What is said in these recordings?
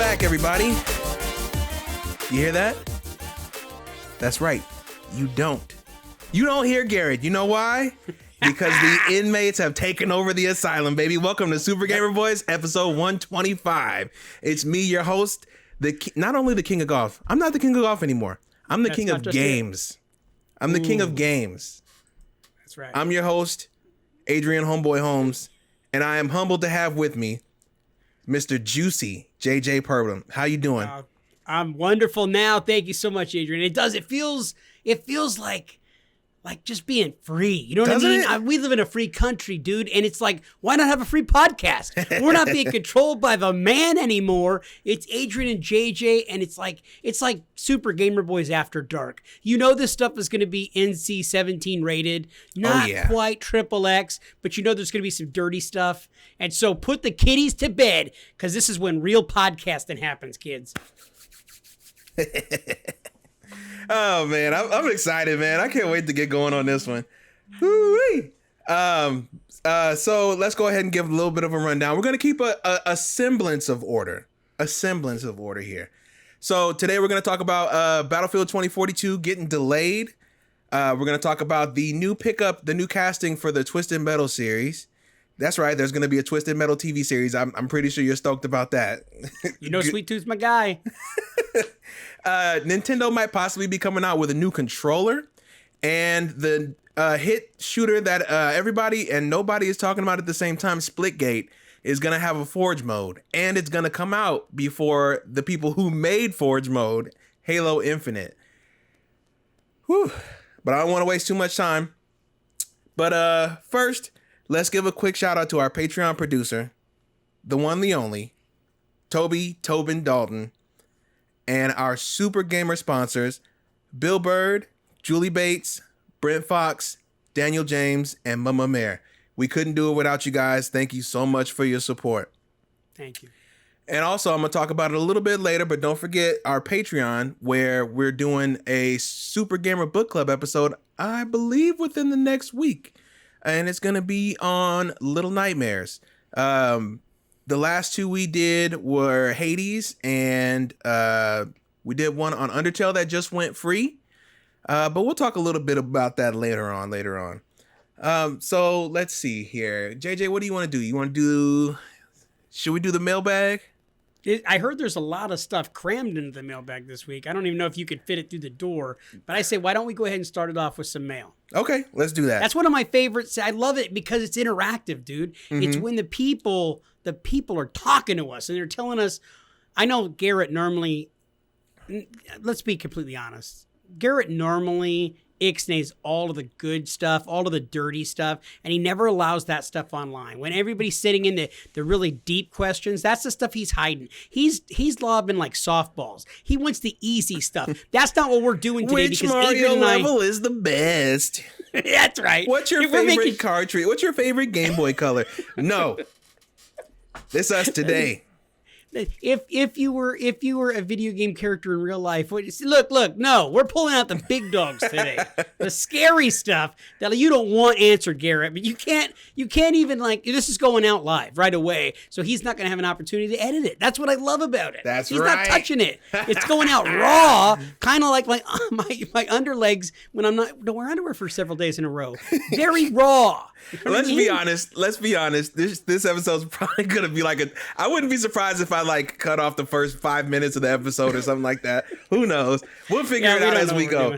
back, everybody. You hear that? That's right. You don't. You don't hear Garrett. You know why? Because the inmates have taken over the asylum, baby. Welcome to Super Gamer Boys, episode 125. It's me, your host, not only the king of golf. I'm not the king of golf anymore. I'm the king of games. I'm the king of games. That's right. I'm your host, Adrian Homeboy Holmes, and I am humbled to have with me Mr. Juicy JJ Perlin. How you doing? I'm wonderful now. Thank you so much, Adrian. It feels like just being free. You know what I mean? We live in a free country, dude. And it's like, why not have a free podcast? We're not being controlled by the man anymore. It's Adrian and JJ. And it's like Super Gamer Boys After Dark. You know, this stuff is going to be NC-17 rated, not quite XXX, but you know, there's going to be some dirty stuff. And so put the kiddies to bed, because this is when real podcasting happens, kids. Oh man, I'm excited, man. I can't wait to get going on this one. Woo-wee. So let's go ahead and give a little bit of a rundown. We're gonna keep a semblance of order. Here. So today we're gonna talk about Battlefield 2042 getting delayed. We're gonna talk about the new casting for the Twisted Metal series. That's right. There's going to be a Twisted Metal TV series. I'm pretty sure you're stoked about that. You know, Sweet Tooth's my guy. Nintendo might possibly be coming out with a new controller, and the hit shooter that everybody and nobody is talking about at the same time, Splitgate, is going to have a Forge mode, and it's going to come out before the people who made Forge mode, Halo Infinite. Whew. But I don't want to waste too much time. But first, let's give a quick shout out to our Patreon producer, the one, the only, Tobin Dalton, and our Super Gamer sponsors, Bill Bird, Julie Bates, Brent Fox, Daniel James, and Mama Mare. We couldn't do it without you guys. Thank you so much for your support. Thank you. And also, I'm going to talk about it a little bit later, but don't forget our Patreon, where we're doing a Super Gamer Book Club episode, I believe within the next week. And it's going to be on Little Nightmares. The last two we did were Hades, and we did one on Undertale that just went free. But we'll talk a little bit about that later on. So let's see here. JJ, what do you want to do? Should we do the mailbag? I heard there's a lot of stuff crammed into the mailbag this week. I don't even know if you could fit it through the door, but I say, why don't we go ahead and start it off with some mail? Okay, let's do that. That's one of my favorites. I love it because it's interactive, dude. Mm-hmm. It's when the people are talking to us and they're telling us. I know Garrett normally, let's be completely honest, Garrett normally ixnays all of the good stuff, all of the dirty stuff, and he never allows that stuff online. When everybody's sitting in the really deep questions, that's the stuff he's hiding. He's lobbing like softballs. He wants the easy stuff. That's not what we're doing today. Which because Mario Adrian and level is the best? That's right. What's your favorite cartridge? What's your favorite Game Boy color? No, this us today. If you were a video game character in real life, look, no, we're pulling out the big dogs today, the scary stuff that you don't want answered, Garrett. But you can't even this is going out live right away, so he's not going to have an opportunity to edit it. That's what I love about it. He's not touching it. It's going out raw, kind of like my underlegs when I'm not don't wear underwear for several days in a row. Very raw. Let's be honest. This episode's probably gonna be I wouldn't be surprised if I cut off the first 5 minutes of the episode or something like that. Who knows? We'll figure it out as we go.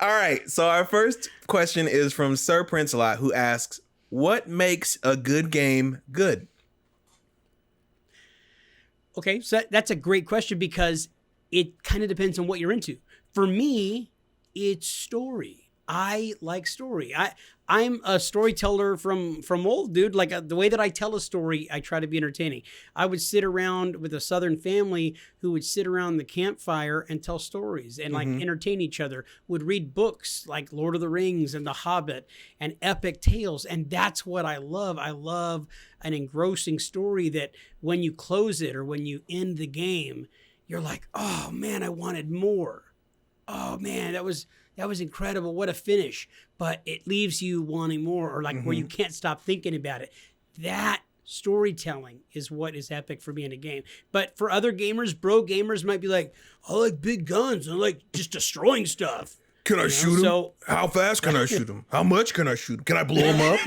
All right. So our first question is from Sir Prince-A-Lot, who asks, "What makes a good game good?" Okay, so that's a great question because it kind of depends on what you're into. For me, it's story. I like story. I'm a storyteller from old, dude. The way that I tell a story, I try to be entertaining. I would sit around with a Southern family who would sit around the campfire and tell stories and entertain each other, would read books like Lord of the Rings and The Hobbit and epic tales. And that's what I love. I love an engrossing story that when you close it or when you end the game, you're like, oh man, I wanted more. Oh man, that was incredible. What a finish. But it leaves you wanting more or where you can't stop thinking about it. That storytelling is what is epic for me in a game. But for other gamers, bro gamers might be like, I like big guns. I like just destroying stuff. Can I shoot him? So, how fast can I shoot him? How much can I shoot him? Can I blow him up?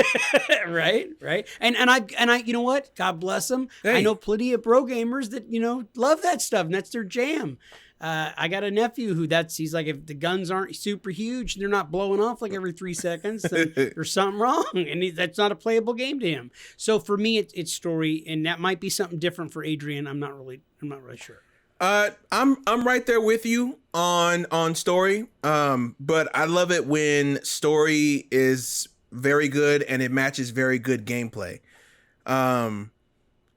right. And I, you know what? God bless them. Hey. I know plenty of pro gamers that, love that stuff, and that's their jam. I got a nephew he's like, if the guns aren't super huge, they're not blowing off like every 3 seconds, then there's something wrong, and that's not a playable game to him. So for me, it's story, and that might be something different for Adrian. I'm not really sure. I'm right there with you on story. But I love it when story is very good and it matches very good gameplay.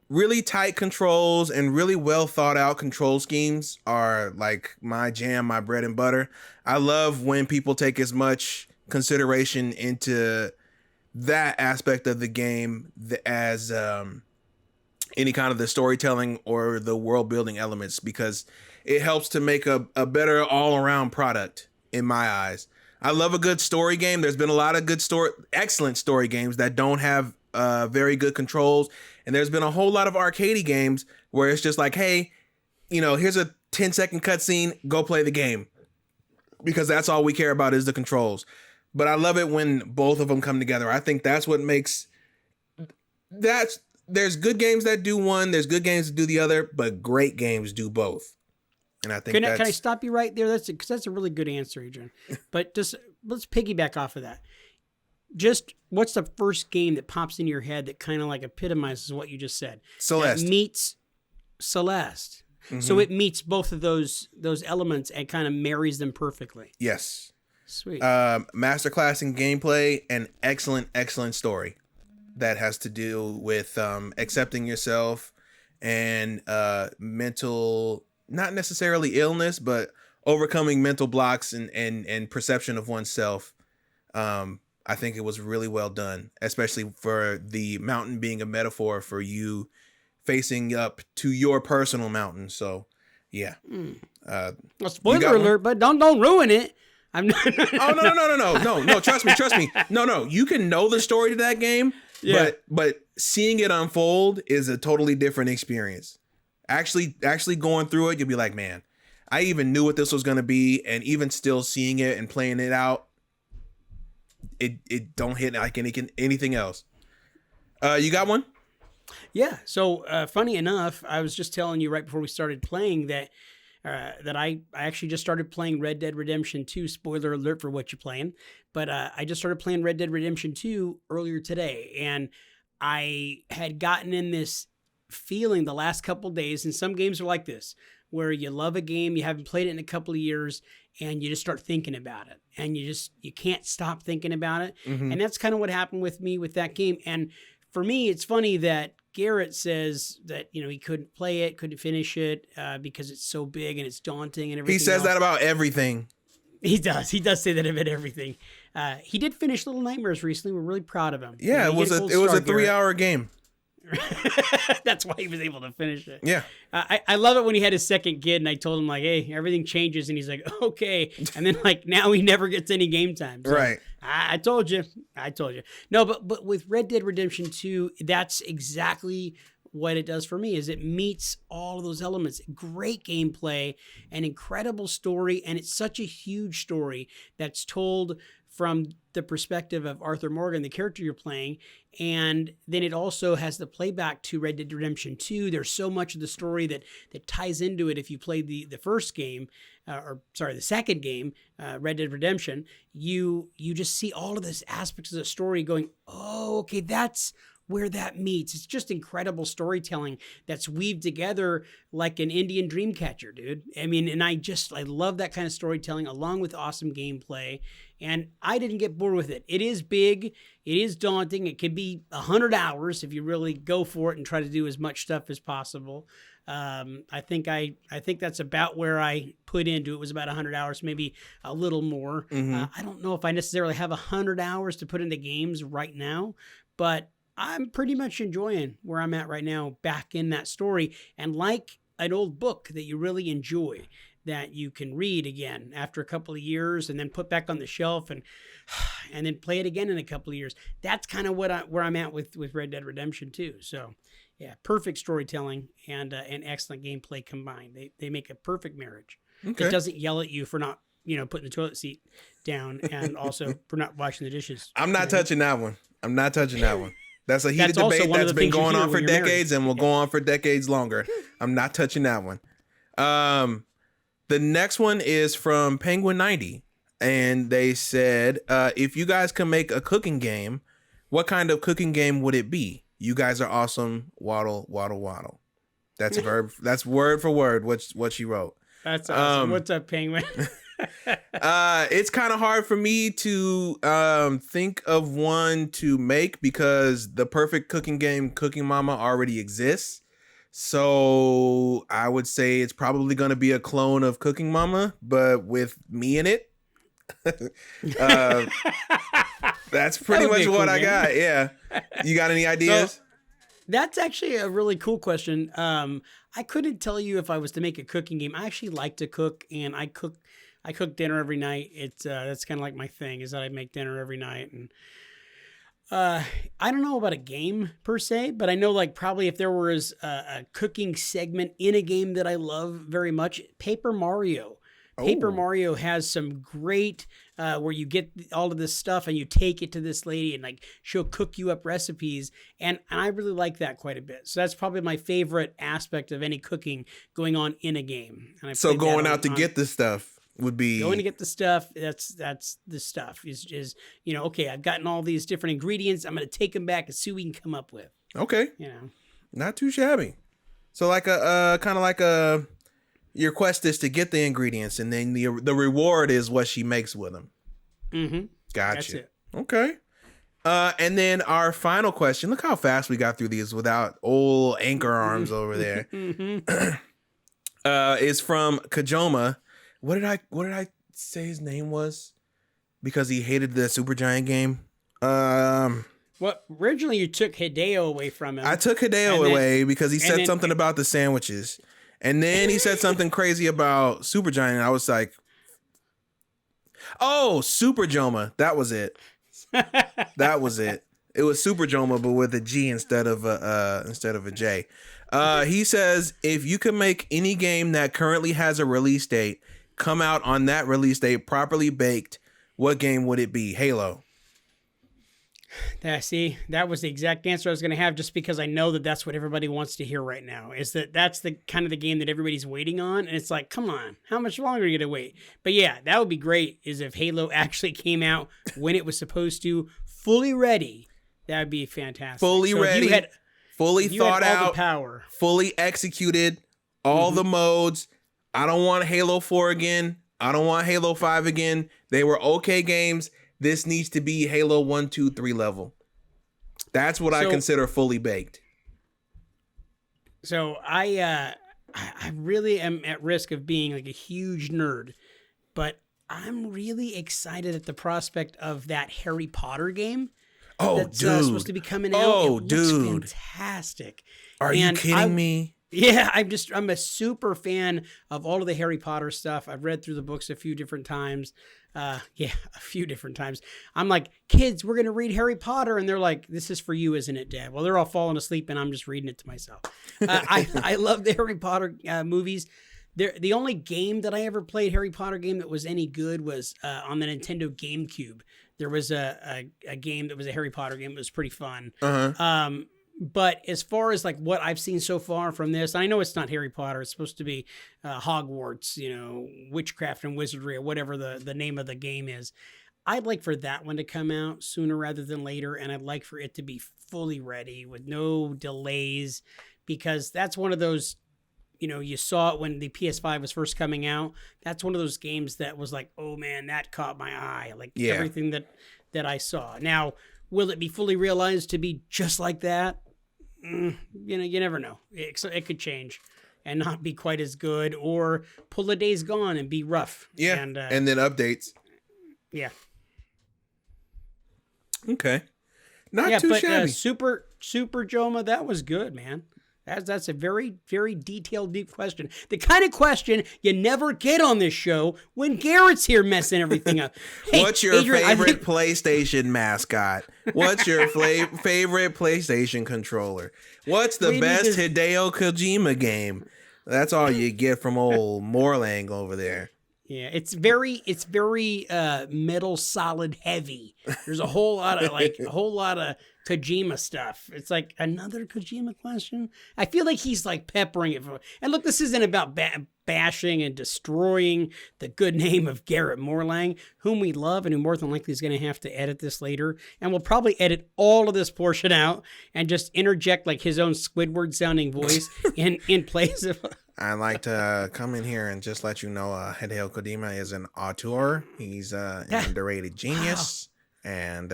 Really tight controls and really well thought out control schemes are like my jam, my bread and butter. I love when people take as much consideration into that aspect of the game as any kind of the storytelling or the world building elements, because it helps to make a better all around product in my eyes. I love a good story game. There's been a lot of excellent story games that don't have very good controls. And there's been a whole lot of arcadey games where it's just like, hey, here's a 10-second cutscene, go play the game. Because that's all we care about is the controls. But I love it when both of them come together. I think that's what makes there's good games that do one, there's good games that do the other, but great games do both. And I think can I stop you right there? Because that's a really good answer, Adrian. But just let's piggyback off of that. Just what's the first game that pops into your head that kind of like epitomizes what you just said? Celeste. That meets Celeste. Mm-hmm. So it meets both of those elements and kind of marries them perfectly. Yes. Sweet. Masterclass in gameplay and excellent story that has to do with accepting yourself and mental, not necessarily illness, but overcoming mental blocks and perception of oneself. I think it was really well done, especially for the mountain being a metaphor for you facing up to your personal mountain. So, yeah. Well, spoiler alert, but don't ruin it. I'm not. Oh no! Trust me. No. You can know the story to that game, but seeing it unfold is a totally different experience. Actually going through it, you'll be like, man, I even knew what this was gonna be, and even still seeing it and playing it out. It don't hit like anything else. You got one? Yeah. So funny enough, I was just telling you right before we started playing that I actually just started playing Red Dead Redemption 2. Spoiler alert for what you're playing. But I just started playing Red Dead Redemption 2 earlier today. And I had gotten in this feeling the last couple of days, and some games are like this, where you love a game, you haven't played it in a couple of years, and you just start thinking about it. And you can't stop thinking about it. Mm-hmm. And that's kind of what happened with me with that game. And for me, it's funny that Garrett says that, he couldn't play it, couldn't finish it because it's so big and it's daunting and everything. He says that about everything. He does say that about everything. He did finish Little Nightmares recently. We're really proud of him. Yeah, it was a 3-hour game. That's why he was able to finish it. Yeah. I love it when he had his second kid and I told him like, hey, everything changes. And he's like, okay. And then like now he never gets any game time. So, right. I told you. No, but with Red Dead Redemption 2, that's exactly what it does for me is it meets all of those elements. Great gameplay, an incredible story. And it's such a huge story that's told from the perspective of Arthur Morgan, the character you're playing. And then it also has the playback to Red Dead Redemption 2. There's so much of the story that ties into it. If you played the first game, the second game, Red Dead Redemption, you just see all of this aspects of the story going, oh, okay, that's where that meets. It's just incredible storytelling that's weaved together like an Indian dream catcher, dude. I mean, and I love that kind of storytelling along with awesome gameplay. And I didn't get bored with it. It is big. It is daunting. It could be 100 hours if you really go for it and try to do as much stuff as possible. I think that's about where I put into it, was about 100 hours, maybe a little more. Mm-hmm. I don't know if I necessarily have 100 hours to put into games right now, but I'm pretty much enjoying where I'm at right now back in that story. And like an old book that you really enjoy that you can read again after a couple of years and then put back on the shelf and then play it again in a couple of years. That's kind of where I'm at with Red Dead Redemption 2. So yeah, perfect storytelling and excellent gameplay combined. They make a perfect marriage. Okay. It doesn't yell at you for not, putting the toilet seat down and also for not washing the dishes. I'm not touching that one. That's a heated debate that's been going on for decades and will go on for decades longer. I'm not touching that one. The next one is from Penguin 90. And they said, if you guys can make a cooking game, what kind of cooking game would it be? You guys are awesome. Waddle, waddle, waddle. That's that's word for word what she wrote. That's awesome. What's up, Penguin? It's kind of hard for me to think of one to make because the perfect cooking game, Cooking Mama, already exists. So I would say it's probably going to be a clone of Cooking Mama, but with me in it. That's pretty much what I got. Yeah. You got any ideas? So, that's actually a really cool question. I couldn't tell you if I was to make a cooking game. I actually like to cook, and I cook dinner every night. It's that's kind of like my thing, is that I make dinner every night. And I don't know about a game per se, but I know like probably if there was a cooking segment in a game that I love very much, Paper Mario. Paper Mario has some great where you get all of this stuff and you take it to this lady and like she'll cook you up recipes, and I really like that quite a bit. So that's probably my favorite aspect of any cooking going on in a game. And so going out to get the stuff would be going to get the stuff. That's the stuff is okay, I've gotten all these different ingredients. I'm going to take them back and see what we can come up with. Okay, not too shabby. So like a kind of like a. Your quest is to get the ingredients, and then the reward is what she makes with them. Mm-hmm. Gotcha. That's it. Okay. And then our final question. Look how fast we got through these without old anchor arms over there. Is from Kajoma. What did I say his name was? Because he hated the Supergiant game. Well, originally you took Hideo away from him. I took Hideo away because he said something about the sandwiches. And then he said something crazy about Supergiant, and I was like, "Oh, Super Joma." That was it. That was it. It was Super Joma, but with a G instead of a J. He says, if you could make any game that currently has a release date come out on that release date properly baked, what game would it be? Halo. See, that was the exact answer I was going to have, just because I know that that's what everybody wants to hear right now, is that's the kind of the game that everybody's waiting on. And it's like, come on, how much longer are you going to wait? But yeah, that would be great, is if Halo actually came out when it was supposed to, fully ready. That would be fantastic. Fully ready, fully thought out, power, fully executed, all the modes. I don't want Halo 4 again. I don't want Halo 5 again. They were okay games. This needs to be Halo 1, 2, 3 level. That's what I consider fully baked. So I really am at risk of being like a huge nerd, but I'm really excited at the prospect of that Harry Potter game. That's supposed to be coming out. Oh, it dude. looks fantastic. Are you kidding me? Yeah, I'm a super fan of all of the Harry Potter stuff. I've read through the books a few different times. A few different times. I'm like, kids, we're going to read Harry Potter. And they're like, this is for you, isn't it, Dad? Well, they're all falling asleep and I'm just reading it to myself. I love the Harry Potter movies. The only game that I ever played, Harry Potter game, that was any good was on the Nintendo GameCube. There was a game that was a Harry Potter game. It was pretty fun. But as far as like what I've seen so far from this, I know it's not Harry Potter. It's supposed to be Hogwarts, witchcraft and wizardry, or whatever the name of the game is. I'd like for that one to come out sooner rather than later. And I'd like for it to be fully ready with no delays, because that's one of those, you saw it when the PS5 was first coming out. That's one of those games that was like, oh man, that caught my eye. Like everything that I saw. Now, will it be fully realized to be just like that? You never know. It could change and not be quite as good, or pull a Days Gone and be rough. Yeah, and then updates. Yeah. Okay. Not too shabby. Super Joma, that was good, man. That's a very, very detailed, deep question. The kind of question you never get on this show when Garrett's here messing everything up. Hey, What's your Adrian, favorite PlayStation mascot? What's your favorite PlayStation controller? What's the best Hideo Kojima game? That's all you get from old Morlang over there. Yeah, it's very Metal Solid heavy. There's a whole lot of Kojima stuff. It's like another Kojima question. I feel like he's like peppering it. And look, this isn't about bashing and destroying the good name of Garrett Morlang, whom we love and who more than likely is going to have to edit this later. And we'll probably edit all of this portion out and just interject like his own Squidward sounding voice in place of. I'd like to come in here and just let you know Hideo Kojima is an auteur. He's an underrated genius. Wow. And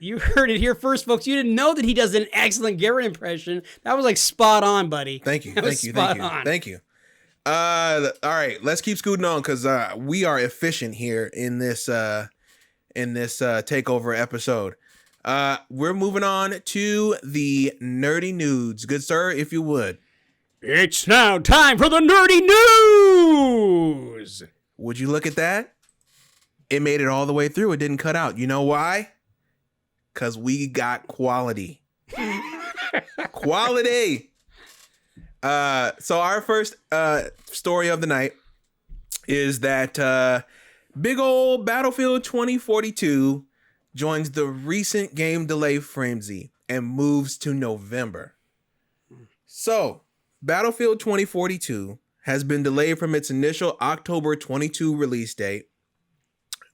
you heard it here first, folks. You didn't know that he does an excellent Garrett impression. That was like spot on, buddy. Thank you. Thank you. All right, let's keep scooting on because we are efficient here in this takeover episode. We're moving on to the nerdy nudes. Good sir, if you would. It's now time for the nerdy news. Would you look at that? It made it all the way through. It didn't cut out. You know why? Because we got quality. Quality. So our first story of the night is that big old Battlefield 2042 joins the recent game delay frenzy and moves to November. So Battlefield 2042 has been delayed from its initial October 22 release date,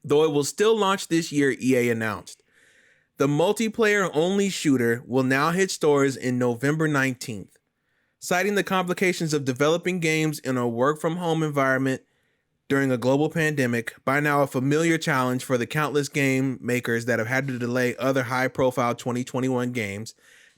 though it will still launch this year, EA announced. The multiplayer-only shooter will now hit stores in November 19th. Citing the complications of developing games in a work-from-home environment during a global pandemic, by now a familiar challenge for the countless game makers that have had to delay other high-profile 2021 games,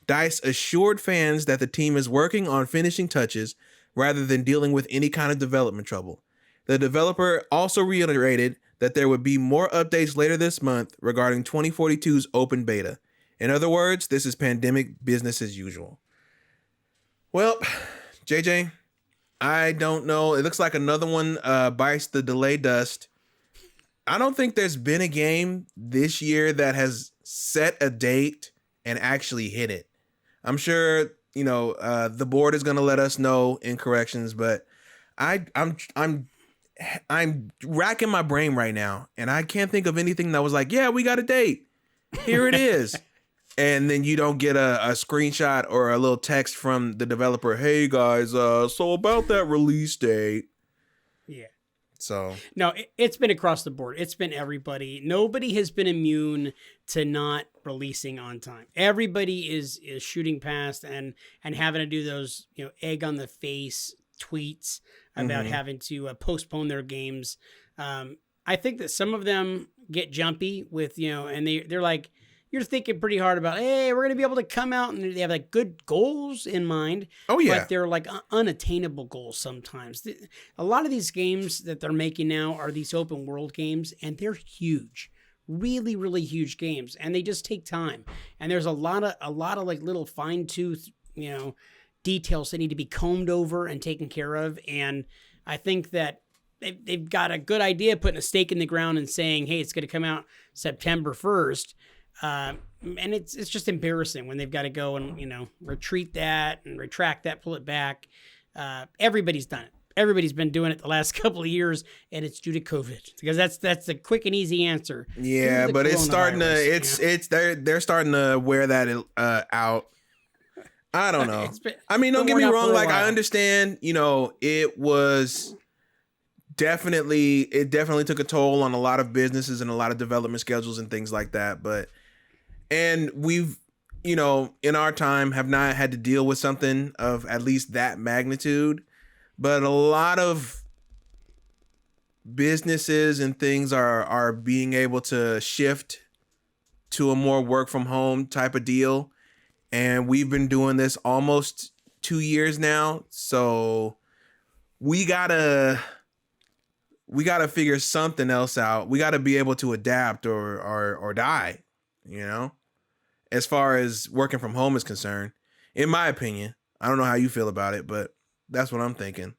DICE assured fans that the team is working on finishing touches rather than dealing with any kind of development trouble. The developer also reiterated that there would be more updates later this month regarding 2042's open beta. In other words, this is pandemic business as usual. Well, JJ, I don't know. It looks like another one bites the delay dust. I don't think there's been a game this year that has set a date and actually hit it. I'm sure, the board is going to let us know in corrections, but I'm racking my brain right now, and I can't think of anything that was like, yeah, we got a date. Here it is. And then you don't get a screenshot or a little text from the developer. Hey guys, so about that release date. Yeah. So no, it's been across the board. It's been everybody. Nobody has been immune to not releasing on time. Everybody is shooting past and having to do those, egg on the face tweets about having to postpone their games. I think that some of them get jumpy with, and they're like, you're thinking pretty hard about, hey, we're going to be able to come out, and they have like good goals in mind. Oh, yeah. But they're like unattainable goals sometimes. A lot of these games that they're making now are these open world games, and they're huge, really, really huge games. And they just take time. And there's a lot of like little fine tooth, details that need to be combed over and taken care of. And I think that they've got a good idea putting a stake in the ground and saying, hey, it's going to come out September 1st. And it's just embarrassing when they've got to go and, retreat that and retract that, pull it back. Everybody's done it. Everybody's been doing it the last couple of years, and it's due to COVID, because that's the quick and easy answer. Yeah, but it's starting to, they're starting to wear that out. I don't know. Don't get me wrong. Like, I understand, it was definitely took a toll on a lot of businesses and a lot of development schedules and things like that. And we've, in our time have not had to deal with something of at least that magnitude, but a lot of businesses and things are being able to shift to a more work from home type of deal. And we've been doing this almost 2 years now. So we gotta figure something else out. We gotta be able to adapt or die, as far as working from home is concerned, in my opinion. I don't know how you feel about it, but that's what I'm thinking.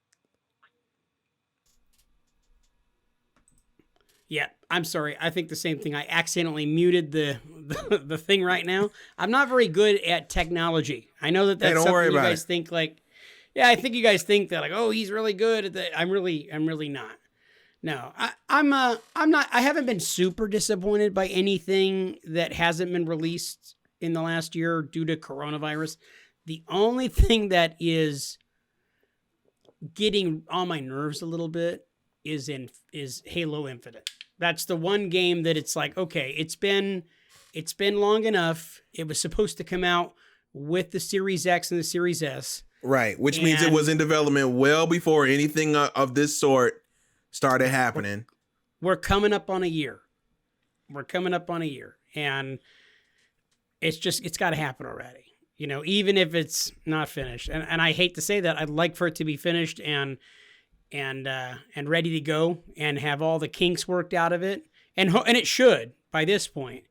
Yeah, I'm sorry. I think the same thing. I accidentally muted the thing right now. I'm not very good at technology. I know that Hey, that's don't something worry you about guys it. think like. Yeah, I think you guys think that like, oh, he's really good at that. I'm really not. No, I'm not. I haven't been super disappointed by anything that hasn't been released in the last year due to coronavirus. The only thing that is getting on my nerves a little bit is Halo Infinite. That's the one game that it's like, okay, it's been long enough. It was supposed to come out with the Series X and the Series S. Right, which means it was in development well before anything of this sort started happening. We're coming up on a year. And it's got to happen already. You know, even if it's not finished. And I hate to say that. I'd like for it to be finished and ready to go and have all the kinks worked out of it. And it should by this point.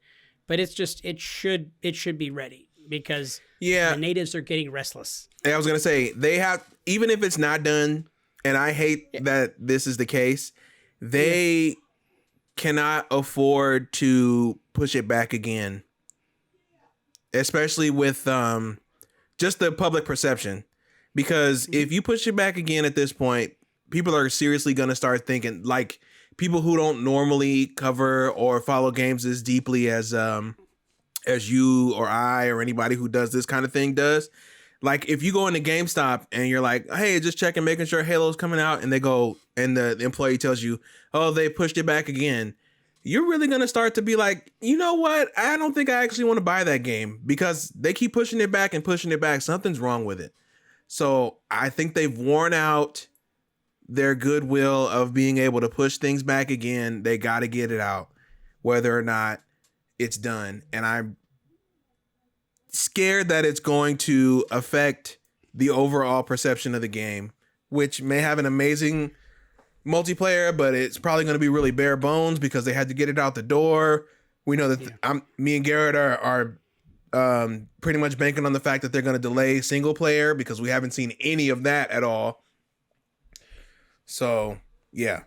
But it's just it should be ready because the natives are getting restless. I was going to say, they have, even if it's not done, and I hate that this is the case, they cannot afford to push it back again. Especially with just the public perception. Because if you push it back again at this point, people are seriously going to start thinking, like, people who don't normally cover or follow games as deeply as you or I or anybody who does this kind of thing does. Like, if you go into GameStop and you're like, hey, just checking, making sure Halo's coming out, and they go, and the employee tells you, oh, they pushed it back again, you're really going to start to be like, you know what? I don't think I actually want to buy that game because they keep pushing it back and pushing it back. Something's wrong with it. So I think they've worn out their goodwill of being able to push things back again. They got to get it out, whether or not it's done. And I'm scared that it's going to affect the overall perception of the game, which may have an amazing multiplayer, but it's probably going to be really bare bones because they had to get it out the door. We know that me and Garrett are pretty much banking on the fact that they're going to delay single player because we haven't seen any of that at all. So yeah,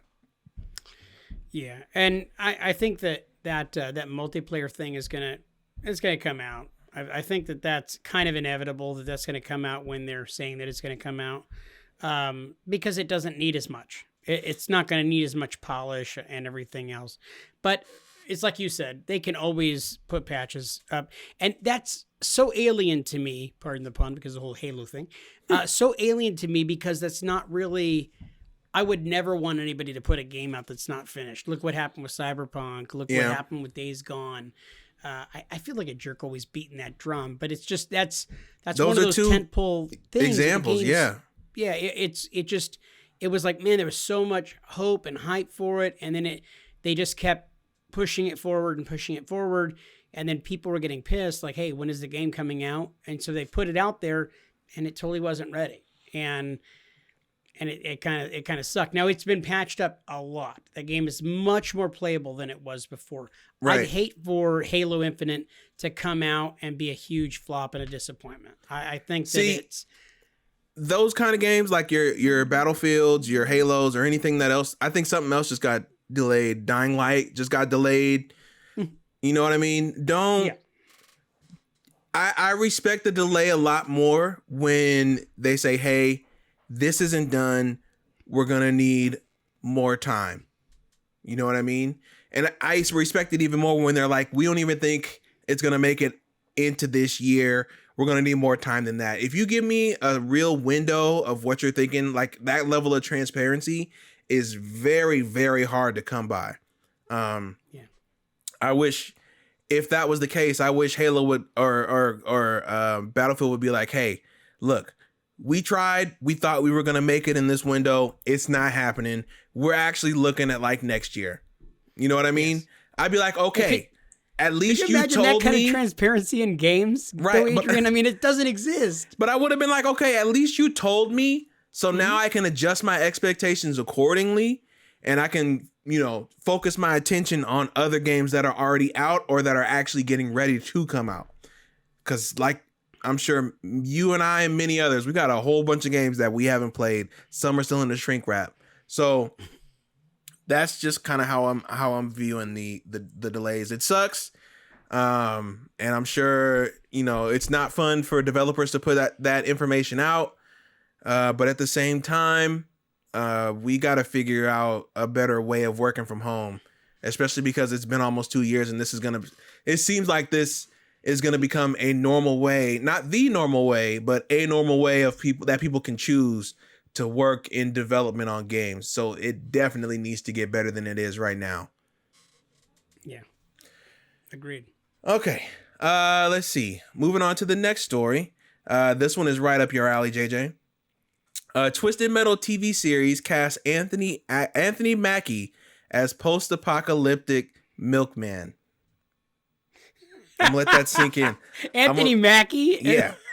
and I think that multiplayer thing is gonna come out. I think that's kind of inevitable that that's going to come out when they're saying that it's going to come out because it doesn't need as much. It's not going to need as much polish and everything else. But it's like you said, they can always put patches up. And that's so alien to me, pardon the pun, because of the whole Halo thing. So alien to me because that's not really... I would never want anybody to put a game out that's not finished. Look what happened with Cyberpunk. Look what happened with Days Gone. I feel like a jerk always beating that drum, but it's just that's one of those tentpole things. Examples, yeah. It was like, man, there was so much hope and hype for it, and then they just kept pushing it forward, and then people were getting pissed, like, hey, when is the game coming out? And so they put it out there, and it totally wasn't ready, and it kind of sucked. Now it's been patched up a lot. That game is much more playable than it was before. Right. I'd hate for Halo Infinite to come out and be a huge flop and a disappointment. I think that it's those kind of games, like your Battlefields, your Halos, or anything that else. I think something else just got delayed. Dying Light just got delayed. You know what I mean? I respect the delay a lot more when they say, hey, this isn't done. We're going to need more time. You know what I mean? And I respect it even more when they're like, we don't even think it's going to make it into this year. We're going to need more time than that. If you give me a real window of what you're thinking, like that level of transparency is very, very hard to come by. I wish if that was the case, I wish Halo would or Battlefield would be like, hey, look, we tried. We thought we were going to make it in this window. It's not happening. We're actually looking at like next year. You know what I mean? Yes. I'd be like, okay, at least you told me. That kind of transparency in games, right? Adrian, I mean, it doesn't exist. But I would have been like, okay, at least you told me. So now I can adjust my expectations accordingly. And I can, focus my attention on other games that are already out or that are actually getting ready to come out. Because like I'm sure you and I and many others, we got a whole bunch of games that we haven't played. Some are still in the shrink wrap. So that's just kind of how I'm viewing the delays. It sucks. And I'm sure, it's not fun for developers to put that information out. But at the same time, we got to figure out a better way of working from home, especially because it's been almost 2 years and it seems like this is going to become a normal way, not the normal way, but a normal way of people can choose to work in development on games. So it definitely needs to get better than it is right now. Yeah. Agreed. Okay. Let's see. Moving on to the next story. This one is right up your alley, JJ. Twisted Metal TV series casts Anthony Mackie as post-apocalyptic milkman. I'm gonna let that sink in. Anthony Mackie?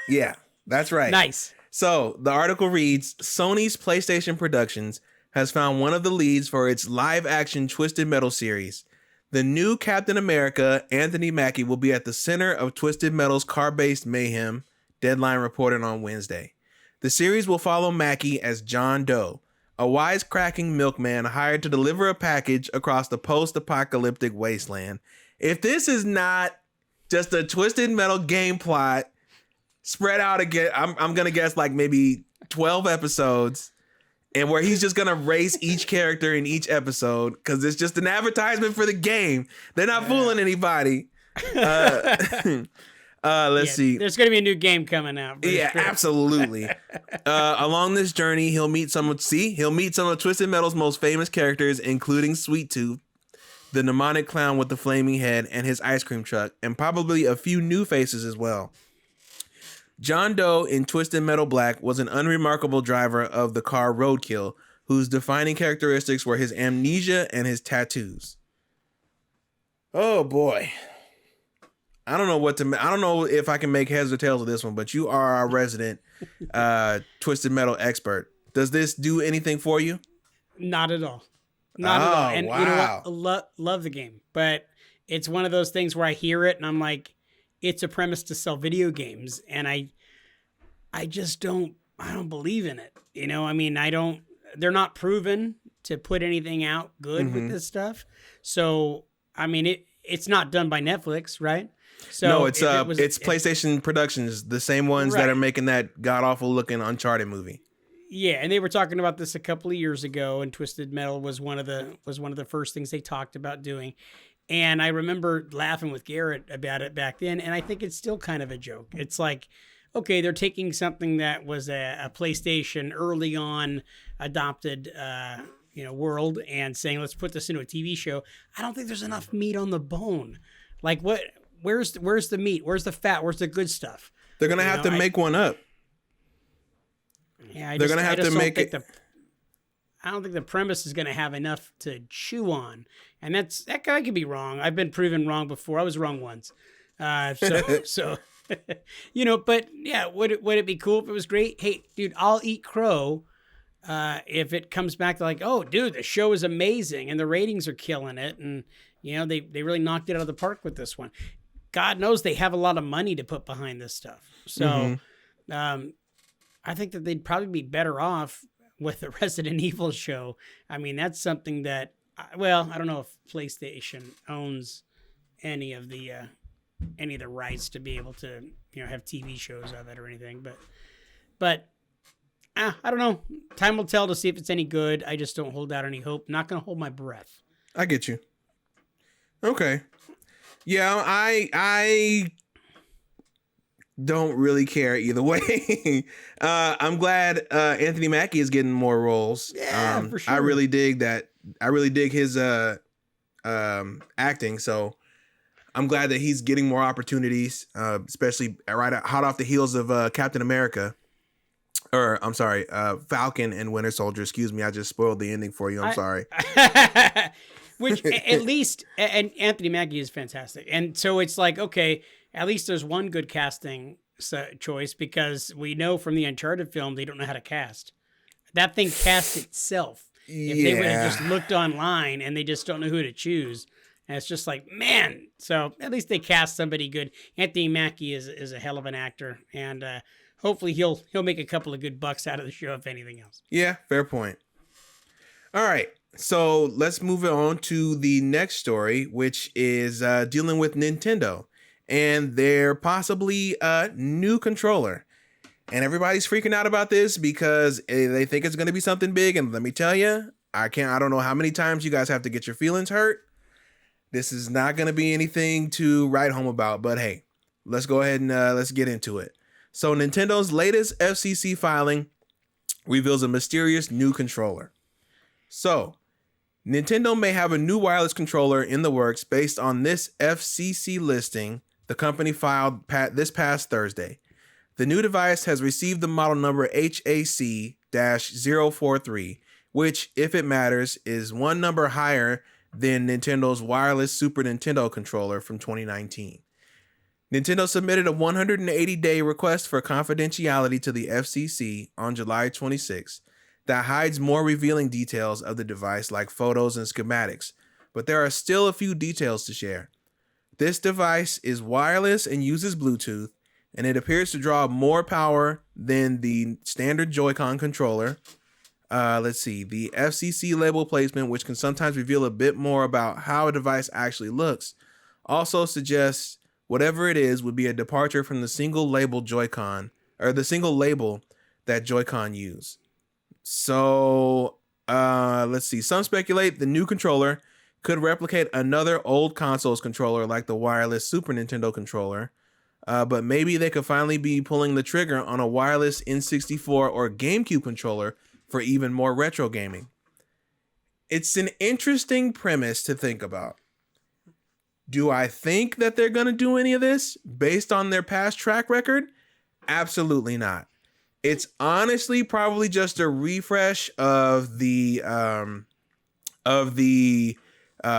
Yeah, that's right. Nice. So the article reads, Sony's PlayStation Productions has found one of the leads for its live-action Twisted Metal series. The new Captain America, Anthony Mackie, will be at the center of Twisted Metal's car-based mayhem, Deadline reported on Wednesday. The series will follow Mackie as John Doe, a wisecracking milkman hired to deliver a package across the post-apocalyptic wasteland. If this is not just a Twisted Metal game plot spread out again, I'm going to guess like maybe 12 episodes, and where he's just going to race each character in each episode because it's just an advertisement for the game. They're not fooling anybody. Let's see. There's going to be a new game coming out. Yeah, sure. Absolutely. Along this journey, he'll meet some of Twisted Metal's most famous characters, including Sweet Tooth, the mnemonic clown with the flaming head, and his ice cream truck, and probably a few new faces as well. John Doe in Twisted Metal Black was an unremarkable driver of the car Roadkill, whose defining characteristics were his amnesia and his tattoos. Oh boy. I don't know if I can make heads or tails of this one, but you are our resident Twisted Metal expert. Does this do anything for you? Not at all. Not at all. And wow. you know what? Love the game, but it's one of those things where I hear it and I'm like, it's a premise to sell video games, and I just don't believe in it. I mean, they're not proven to put anything out good with this stuff. So, I mean, it's not done by Netflix, right? So no, it's PlayStation Productions, the same ones that are making that god awful looking Uncharted movie. Yeah, and they were talking about this a couple of years ago, and Twisted Metal was one of the first things they talked about doing. And I remember laughing with Garrett about it back then, and I think it's still kind of a joke. It's like, okay, they're taking something that was a PlayStation early on adopted world and saying, let's put this into a TV show. I don't think there's enough meat on the bone. Like, what? Where's the meat? Where's the fat? Where's the good stuff? They're gonna have to make one up. Yeah, they're gonna have to make it. I don't think the premise is gonna have enough to chew on, and that guy could be wrong. I've been proven wrong before. I was wrong once. So but yeah, would it be cool if it was great? Hey, dude, I'll eat crow. If it comes back to like, oh, dude, the show is amazing and the ratings are killing it, and they really knocked it out of the park with this one. God knows they have a lot of money to put behind this stuff. So I think that they'd probably be better off with the Resident Evil show. I mean, that's something that, I don't know if PlayStation owns any of the rights to be able to, have TV shows of it or anything. But I don't know. Time will tell to see if it's any good. I just don't hold out any hope. Not going to hold my breath. I get you. Okay. Yeah, I don't really care either way. I'm glad Anthony Mackie is getting more roles. Yeah, for sure. I really dig that. I really dig his acting. So I'm glad that he's getting more opportunities, especially hot off the heels of Captain America. Or I'm sorry, Falcon and Winter Soldier. Excuse me, I just spoiled the ending for you. I'm sorry. Which at least, and Anthony Mackie is fantastic. And so it's like, okay, at least there's one good casting choice, because we know from the Uncharted film, they don't know how to cast. That thing cast itself. If they would have just looked online and they just don't know who to choose, And it's just like, man. So at least they cast somebody good. Anthony Mackie is a hell of an actor, and hopefully he'll make a couple of good bucks out of the show, if anything else. Yeah, fair point. All right, so let's move on to the next story, which is dealing with Nintendo and their possibly new controller. And everybody's freaking out about this because they think it's going to be something big. And let me tell you, I don't know how many times you guys have to get your feelings hurt. This is not going to be anything to write home about, but hey, let's go ahead and let's get into it. So Nintendo's latest FCC filing reveals a mysterious new controller. So Nintendo may have a new wireless controller in the works based on this FCC listing the company filed this past Thursday. The new device has received the model number HAC-043, which, if it matters, is one number higher than Nintendo's wireless Super Nintendo controller from 2019. Nintendo submitted a 180-day request for confidentiality to the FCC on July 26 that hides more revealing details of the device like photos and schematics, but there are still a few details to share. This device is wireless and uses Bluetooth, and it appears to draw more power than the standard Joy-Con controller. Let's see, the FCC label placement, which can sometimes reveal a bit more about how a device actually looks, also suggests whatever it is would be a departure from the single label Joy-Con, or the single label that Joy-Con use. So, let's see, some speculate the new controller could replicate another old console's controller like the wireless Super Nintendo controller, but maybe they could finally be pulling the trigger on a wireless N64 or GameCube controller for even more retro gaming. It's an interesting premise to think about. Do I think that they're going to do any of this based on their past track record? Absolutely not. It's honestly probably just a refresh of the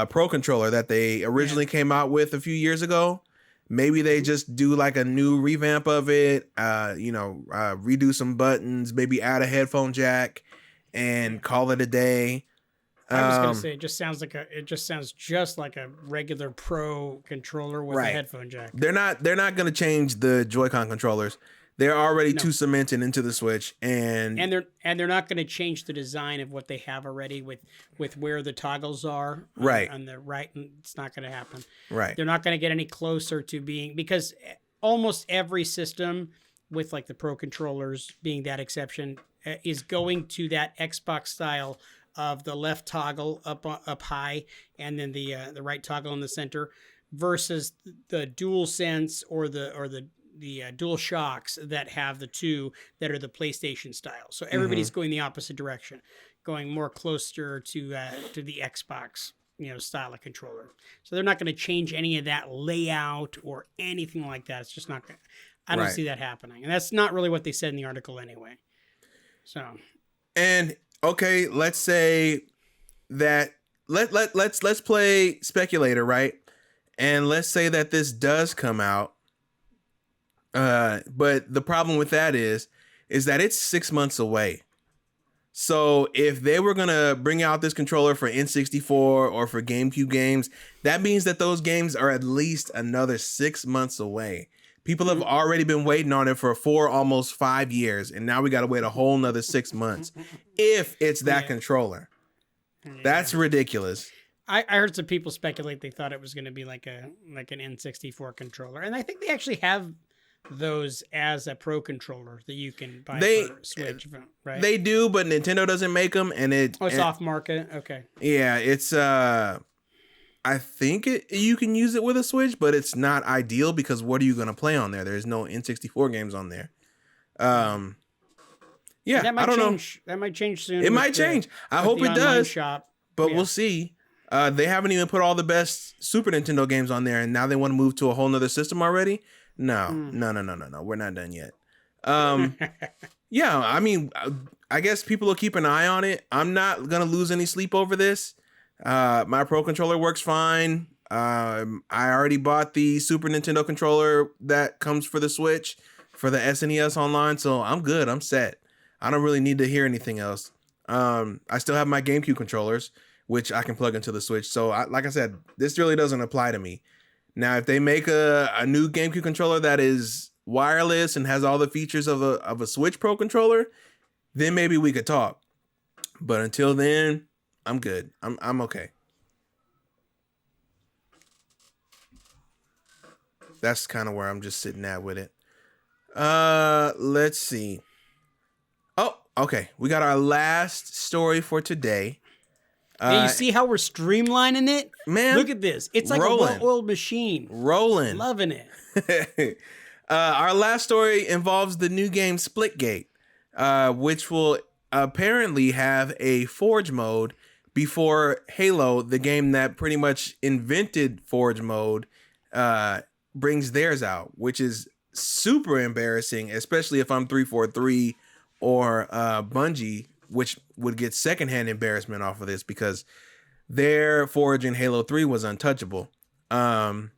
Pro controller that they originally came out with a few years ago. Maybe they just do like a new revamp of it, redo some buttons, maybe add a headphone jack and call it a day. I was going to say, it just sounds just like a regular Pro controller with a headphone jack. They're not going to change the Joy-Con controllers. They're already too cemented into the Switch, and they're not going to change the design of what they have already with where the toggles are on the right. It's not going to happen. Right. They're not going to get any closer to being, because almost every system, with like the Pro controllers being that exception, is going to that Xbox style of the left toggle up high and then the right toggle in the center, versus the DualSense or the Dual Shocks that have the two that are the PlayStation style. So everybody's going the opposite direction, going more closer to the Xbox style of controller. So they're not going to change any of that layout or anything like that. It's just not going. I don't see that happening, and that's not really what they said in the article anyway. So, and okay, let's say that let's play speculator, right? And let's say that this does come out. But the problem with that is that it's 6 months away. So if they were going to bring out this controller for N64 or for GameCube games, that means that those games are at least another 6 months away. People have already been waiting on it for almost 5 years. And now we got to wait a whole nother 6 months if it's that controller. That's ridiculous. I heard some people speculate they thought it was going to be like an N64 controller. And I think they actually have those as a Pro controller that you can buy for Switch, right? They do, but Nintendo doesn't make them, and it's off market. Okay. Yeah, it's I think you can use it with a Switch, but it's not ideal because what are you going to play on there? There's no N64 games on there. Yeah, that might I don't change. Know. That might change soon. It might change. I hope it does. Shop. But we'll see. They haven't even put all the best Super Nintendo games on there, and now they want to move to a whole nother system already. No. We're not done yet. Yeah, I mean, I guess people will keep an eye on it. I'm not going to lose any sleep over this. My Pro controller works fine. I already bought the Super Nintendo controller that comes for the Switch for the SNES Online, so I'm good. I'm set. I don't really need to hear anything else. I still have my GameCube controllers, which I can plug into the Switch. So like I said, this really doesn't apply to me. Now, if they make a new GameCube controller that is wireless and has all the features of a Switch Pro controller, then maybe we could talk. But until then, I'm good. I'm okay. That's kind of where I'm just sitting at with it. Let's see. Oh, okay. We got our last story for today. Hey, you see how we're streamlining it? Man, look at this. It's like rolling. a well-oiled machine. Rolling. Loving it. Our last story involves the new game Splitgate, which will apparently have a Forge mode before Halo, the game that pretty much invented Forge mode, brings theirs out, which is super embarrassing, especially if I'm 343 or Bungie, which would get secondhand embarrassment off of this because their Forge in Halo 3 was untouchable. So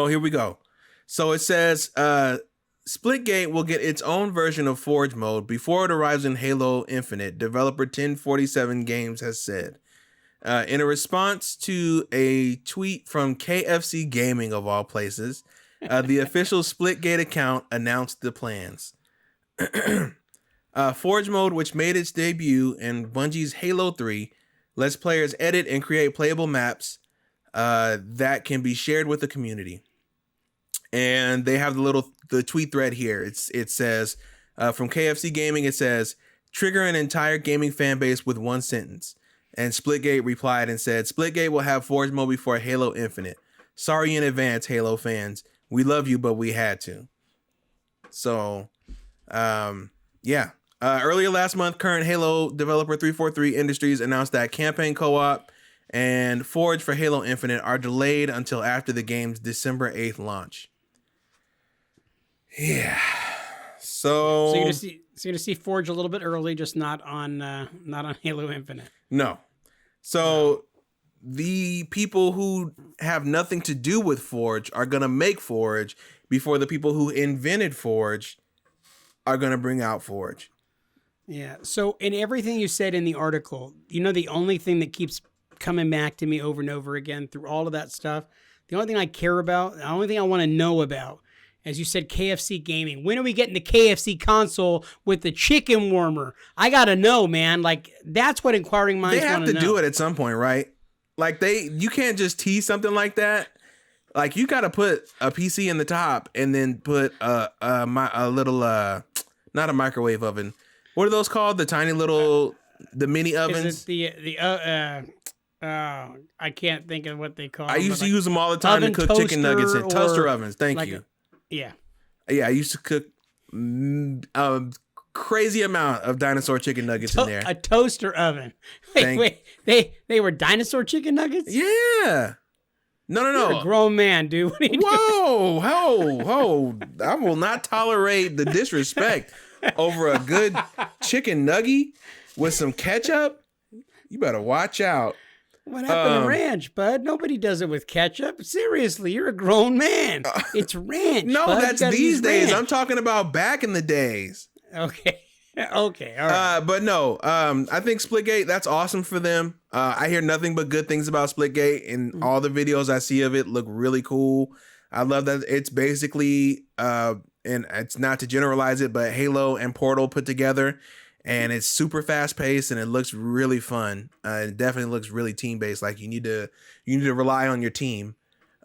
here we go. So it says Splitgate will get its own version of Forge mode before it arrives in Halo Infinite, developer 1047 Games has said. In a response to a tweet from KFC Gaming, of all places, the official Splitgate account announced the plans. Forge mode, which made its debut in Bungie's Halo 3, lets players edit and create playable maps that can be shared with the community. And they have the tweet thread here. It says from KFC Gaming, it says, trigger an entire gaming fan base with one sentence. And Splitgate replied and said, Splitgate will have Forge mode before Halo Infinite. Sorry in advance, Halo fans. We love you, but we had to. So, yeah. Earlier last month, current Halo developer 343 Industries announced that campaign co-op and Forge for Halo Infinite are delayed until after the game's December 8th launch. Yeah. So you're gonna see Forge a little bit early, just not on Halo Infinite. No. So the people who have nothing to do with Forge are gonna make Forge before the people who invented Forge are gonna bring out Forge. Yeah. So in everything you said in the article, the only thing that keeps coming back to me over and over again through all of that stuff, the only thing I care about, the only thing I want to know about, as you said, KFC Gaming. When are we getting the KFC console with the chicken warmer? I gotta know, man. Like, that's what inquiring minds want to know. They have to do it at some point, right? Like, you can't just tease something like that. Like, you gotta put a PC in the top and then put a little not a microwave oven. What are those called? The tiny little the mini ovens. Is it I can't think of what they call. I used to use them all the time to cook chicken nuggets in toaster ovens. Thank you. Yeah. I used to cook a crazy amount of dinosaur chicken nuggets in there. A toaster oven. Wait. They were dinosaur chicken nuggets? Yeah. No. You're a grown man, dude. What are you doing? Whoa. I will not tolerate the disrespect over a good chicken nugget with some ketchup. You better watch out. What happened to ranch, bud? Nobody does it with ketchup. Seriously, you're a grown man. It's ranch. No, bud. That's these days. I'm talking about back in the days. Okay. Okay. All right. But no, I think Splitgate, that's awesome for them. I hear nothing but good things about Splitgate, and all the videos I see of it look really cool. I love that it's basically, and it's not to generalize it, but Halo and Portal put together. And it's super fast paced and it looks really fun. It definitely looks really team based. Like you need to rely on your team.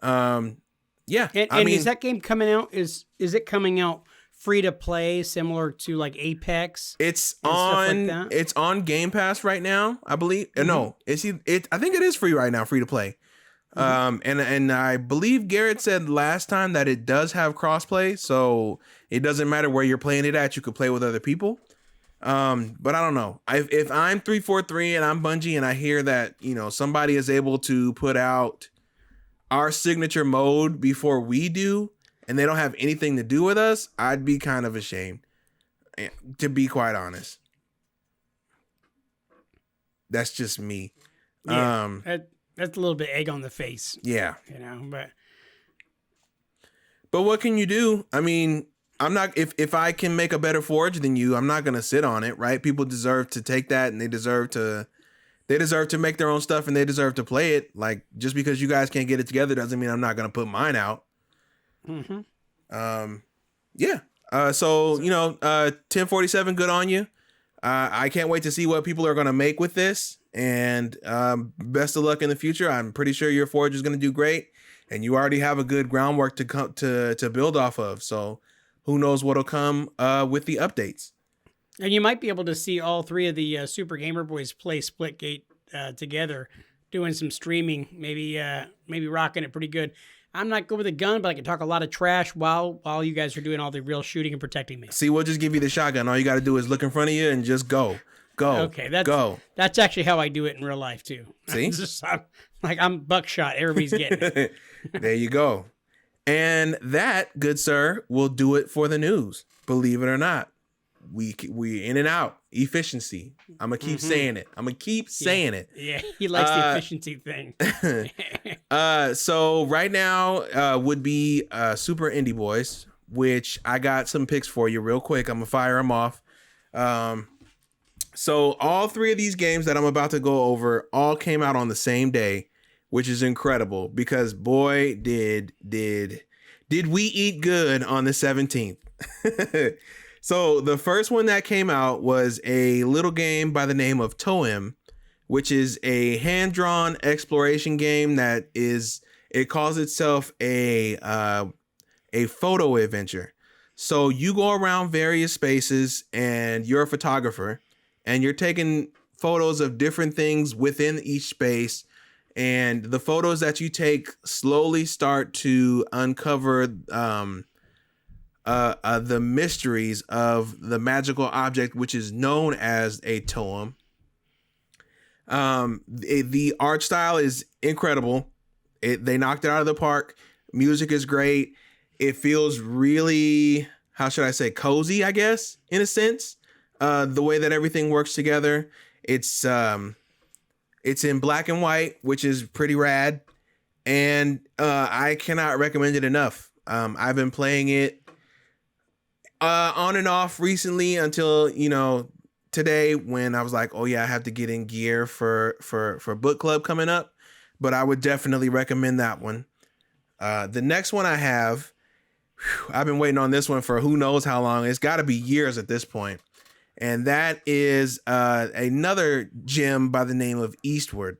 Yeah. And is that game coming out? Is it coming out free to play, similar to like Apex? It's on. Like it's on Game Pass right now, I believe. Mm-hmm. No, I think it is free right now, free to play. Mm-hmm. And I believe Garrett said last time that it does have crossplay, so it doesn't matter where you're playing it at. You could play with other people. But I don't know. If I'm 343 and I'm Bungie and I hear that, somebody is able to put out our signature mode before we do, and they don't have anything to do with us, I'd be kind of ashamed, to be quite honest. That's just me. Yeah, that's a little bit egg on the face. Yeah. But what can you do? I mean, I'm not, if I can make a better Forge than you, I'm not going to sit on it, right? People deserve to take that, and they deserve They deserve to make their own stuff and they deserve to play it. Like, just because you guys can't get it together doesn't mean I'm not going to put mine out. Yeah. So, 1047, good on you. I can't wait to see what people are going to make with this. And best of luck in the future. I'm pretty sure your Forge is going to do great. And you already have a good groundwork to build off of. So who knows what'll come with the updates. And you might be able to see all three of the Super Gamer Boys play Splitgate together, doing some streaming, maybe rocking it pretty good. I'm not good with a gun, but I can talk a lot of trash while you guys are doing all the real shooting and protecting me. See, we'll just give you the shotgun. All you got to do is look in front of you and just go. Okay, that's actually how I do it in real life too. See, I'm buckshot. Everybody's getting it. There you go. And that, good sir, will do it for the news. Believe it or not. We in and out efficiency. I'm gonna keep saying it. Saying it. Yeah, he likes the efficiency thing. So right now would be Super Indie Boys, which I got some picks for you real quick. I'm gonna fire them off. So all three of these games that I'm about to go over all came out on the same day, which is incredible because boy did we eat good on the 17th. So the first one that came out was a little game by the name of Toem, which is a hand-drawn exploration game it calls itself a photo adventure. So you go around various spaces and you're a photographer and you're taking photos of different things within each space. And the photos that you take slowly start to uncover the mysteries of the magical object, which is known as a toem. The art style is incredible. They knocked it out of the park. Music is great. It feels really, how should I say, cozy, I guess, in a sense. The way that everything works together. It's in black and white, which is pretty rad. And I cannot recommend it enough. I've been playing it on and off recently until, today when I was like, oh yeah, I have to get in gear for book club coming up. But I would definitely recommend that one. The next one I have, I've been waiting on this one for who knows how long. It's got to be years at this point. And that is another gem by the name of Eastward.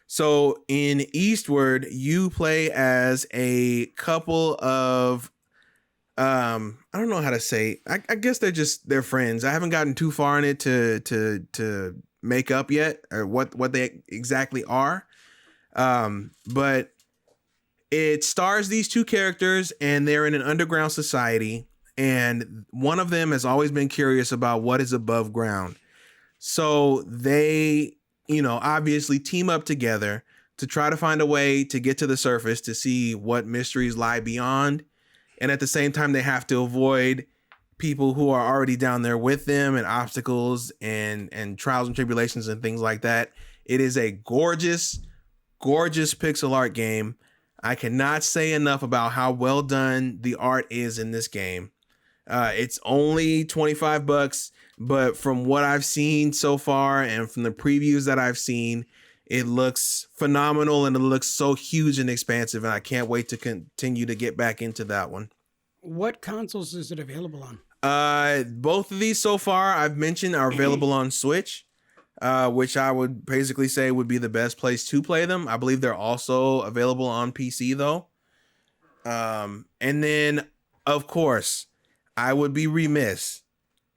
So in Eastward, you play as a couple of I don't know how to say. I guess they're friends. I haven't gotten too far in it to make up yet or what they exactly are. But it stars these two characters and they're in an underground society. And one of them has always been curious about what is above ground. So they, obviously team up together to try to find a way to get to the surface to see what mysteries lie beyond. And at the same time, they have to avoid people who are already down there with them and obstacles and trials and tribulations and things like that. It is a gorgeous, gorgeous pixel art game. I cannot say enough about how well done the art is in this game. It's only $25, but from what I've seen so far and from the previews that I've seen, it looks phenomenal and it looks so huge and expansive. And I can't wait to continue to get back into that one. What consoles is it available on? Both of these so far I've mentioned are available on Switch, which I would basically say would be the best place to play them. I believe they're also available on PC though. And then of course, I would be remiss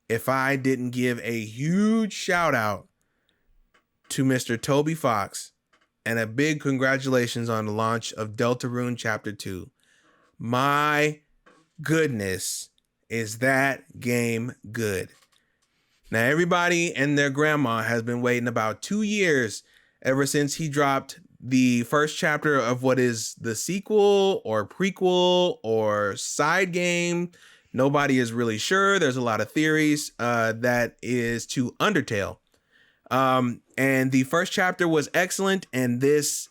if I didn't give a huge shout out to Mr. Toby Fox and a big congratulations on the launch of Deltarune Chapter 2. My goodness, is that game good. Now, everybody and their grandma has been waiting about 2 years ever since he dropped the first chapter of what is the sequel or prequel or side game. Nobody is really sure. There's a lot of theories that is to Undertale. And the first chapter was excellent. And this,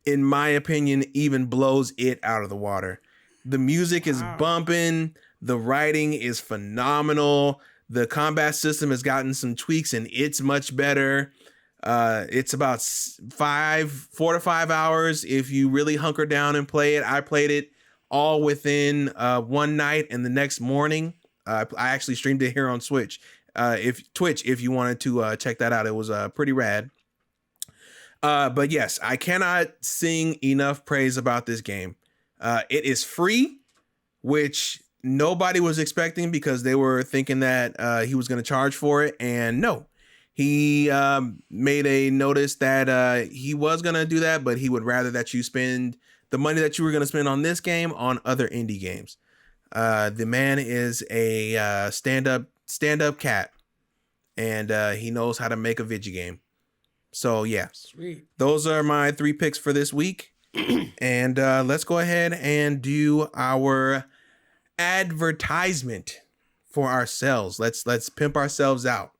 in my opinion, even blows it out of the water. The music is bumping. The writing is phenomenal. The combat system has gotten some tweaks and it's much better. It's about 4 to 5 hours if you really hunker down and play it. I played it all within one night, and the next morning I actually streamed it here on Twitch. If you wanted to check that out, it was pretty rad. But yes, I cannot sing enough praise about this game. It is free, which nobody was expecting because they were thinking that he was going to charge for it. And no, he made a notice that he was going to do that, but he would rather that you spend the money that you were going to spend on this game on other indie games. The man is a stand-up cat, and he knows how to make a video game. So yeah, sweet. Those are my 3 picks for this week. And let's go ahead and do our advertisement for ourselves. Let's pimp ourselves out.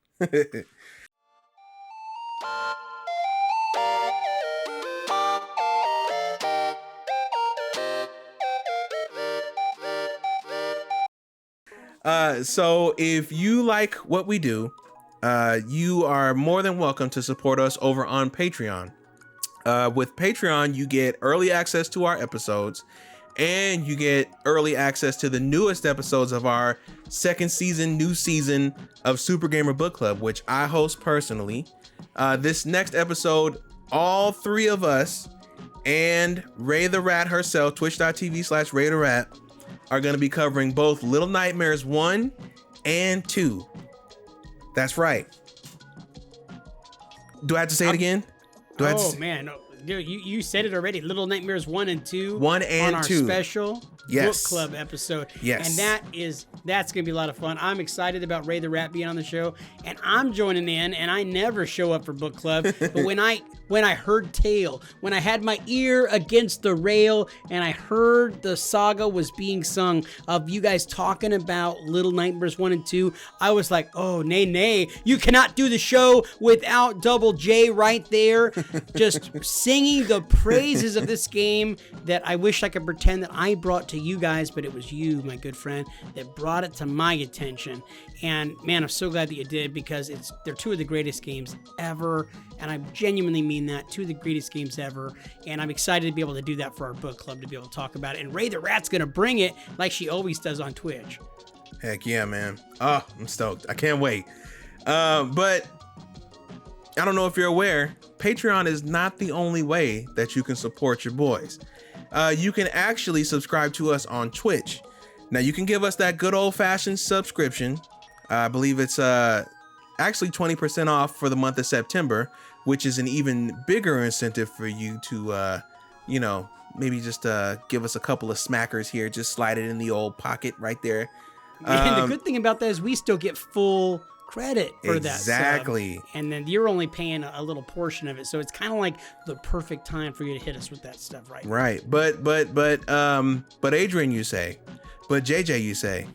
So if you like what we do, you are more than welcome to support us over on Patreon. With Patreon, you get early access to our episodes, and you get early access to the newest episodes of our new season of Super Gamer Book Club, which I host personally. This next episode, all 3 of us and Ray the Rat herself, twitch.tv/Ray the Rat, are going to be covering both Little Nightmares 1 and 2. That's right. Do I have to say it again? Man. Dude, you said it already. Little Nightmares 1 and 2. 1 and on our 2. Special book club episode. Yes. And that's going to be a lot of fun. I'm excited about Ray the Rat being on the show, and I'm joining in, and I never show up for book club. But when I heard tale, when I had my ear against the rail and I heard the saga was being sung of you guys talking about Little Nightmares 1 and 2, I was like, oh, nay, you cannot do the show without Double J right there, just singing the praises of this game that I wish I could pretend that I brought to you guys, but it was you, my good friend, that brought it to my attention. And man, I'm so glad that you did, because they're 2 of the greatest games ever, and I genuinely mean that, 2 of the greatest games ever. And I'm excited to be able to do that for our book club, to be able to talk about it. And Ray the Rat's gonna bring it like she always does on Twitch. Heck yeah, man. Oh, I'm stoked. I can't wait. But I don't know if you're aware, Patreon is not the only way that you can support your boys. You can actually subscribe to us on Twitch. Now, you can give us that good old-fashioned subscription. I believe it's actually 20% off for the month of September, which is an even bigger incentive for you to, maybe just give us a couple of smackers here. Just slide it in the old pocket right there. And the good thing about that is we still get full credit for exactly. that sub. And then you're only paying a little portion of it, so it's kind of like the perfect time for you to hit us with that stuff, right? But Adrian, you say, but JJ, you say,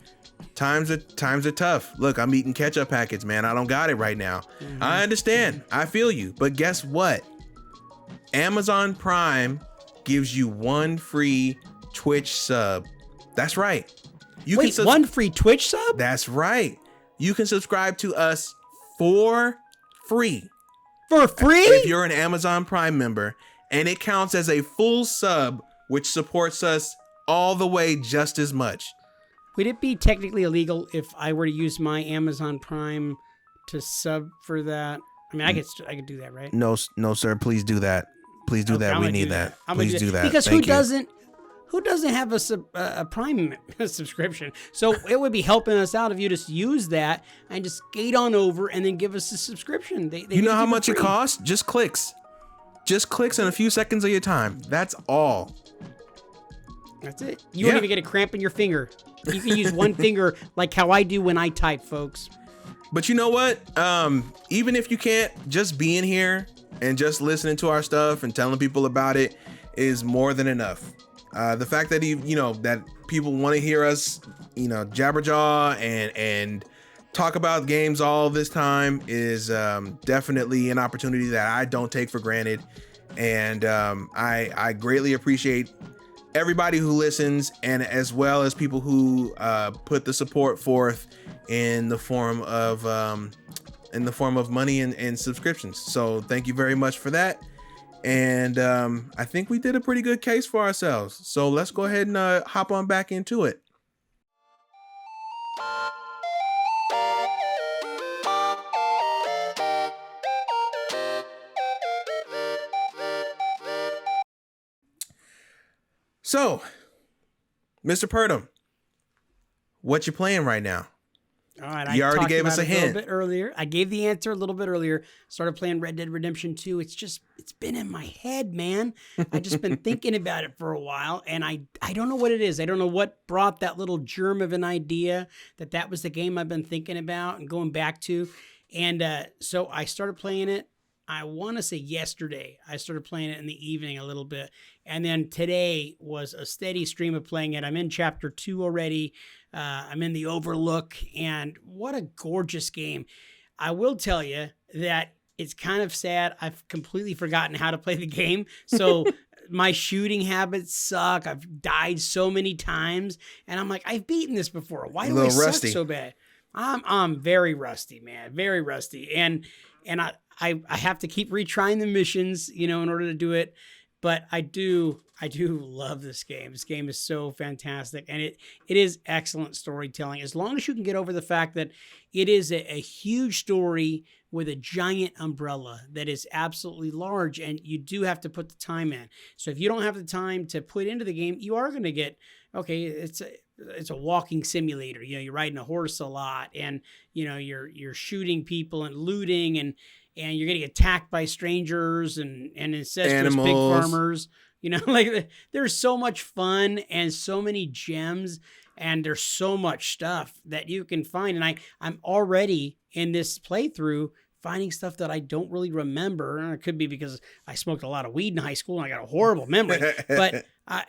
times are tough. Look, I'm eating ketchup packets, man. I don't got it right now. Mm-hmm. I understand. I feel you. But guess what? Amazon Prime gives you 1 free Twitch sub. That's right. Wait, 1 free Twitch sub? That's right. You can subscribe to us for free. For free? If you're an Amazon Prime member, and it counts as a full sub, which supports us all the way just as much. Would it be technically illegal if I were to use my Amazon Prime to sub for that? I mean, I could do that, right? No, sir. Please do that. Please do that. We need that. Please do that. Because who doesn't have a Prime subscription? So it would be helping us out if you just use that and just skate on over and then give us a subscription. You know how much it costs? Just clicks. Just clicks and a few seconds of your time. That's all. That's it. You won't even get a cramp in your finger. You can use 1 finger like how I do when I type, folks. But you know what? Even if you can't, just being here and just listening to our stuff and telling people about it is more than enough. The fact that that people want to hear us, jabberjaw and talk about games all this time is definitely an opportunity that I don't take for granted, and I greatly appreciate everybody who listens, and as well as people who put the support forth in the form of in the form of money and subscriptions. So thank you very much for that. And I think we did a pretty good case for ourselves. So let's go ahead and hop on back into it. So, Mr. Purdom, what you playing right now? All right, you already gave us a hint. A little bit earlier. I gave the answer a little bit earlier. Started playing Red Dead Redemption 2. It's been in my head, man. I just been thinking about it for a while, and I don't know what it is. I don't know what brought that little germ of an idea that was the game I've been thinking about and going back to. And so I started playing it. I want to say yesterday. I started playing it in the evening a little bit. And then today was a steady stream of playing it. I'm in chapter 2 already. I'm in the Overlook. And what a gorgeous game. I will tell you that it's kind of sad. I've completely forgotten how to play the game. So my shooting habits suck. I've died so many times. And I'm like, I've beaten this before. Why do I suck so bad? I'm very rusty, man. Very rusty. And I have to keep retrying the missions, in order to do it. But I do love this game. This game is so fantastic. And it is excellent storytelling. As long as you can get over the fact that it is a huge story with a giant umbrella that is absolutely large. And you do have to put the time in. So if you don't have the time to put into the game, you are going to get, okay, it's a walking simulator. You're riding a horse a lot, and you're shooting people and looting, and you're getting attacked by strangers and incestuous pig farmers. There's so much fun and so many gems, and there's so much stuff that you can find. And I'm already in this playthrough finding stuff that I don't really remember. And it could be because I smoked a lot of weed in high school and I got a horrible memory. but I